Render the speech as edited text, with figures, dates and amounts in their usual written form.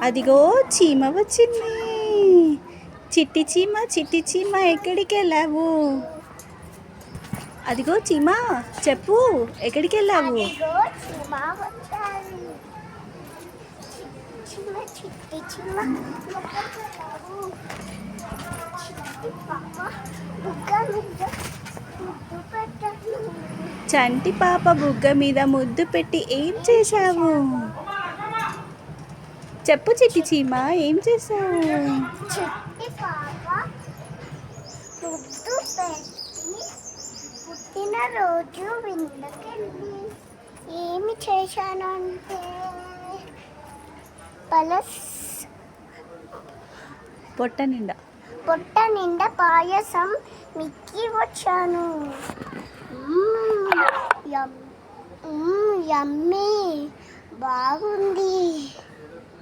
అదిగో చీమ వచ్చింది. చిట్టి చీమ, చిట్టి చీమ, ఎక్కడికి వెళ్ళావు? అదిగో చీమ, చెప్పు, ఎక్కడికి వెళ్ళావు? చంటి పాప బుగ్గ మీద ముద్దు పెట్టి ఏం చేశావు? చెప్పు చిట్టి చీమ, ఏం చేశావు? చిట్టి పాప ముద్దు పెట్టి పుట్టినరోజు విందుకెళ్ళి ఏమి చేశానంటే పొట్ట నిండా పాయసం మిక్కి వచ్చాను. యమ్మీ, బాగుంది.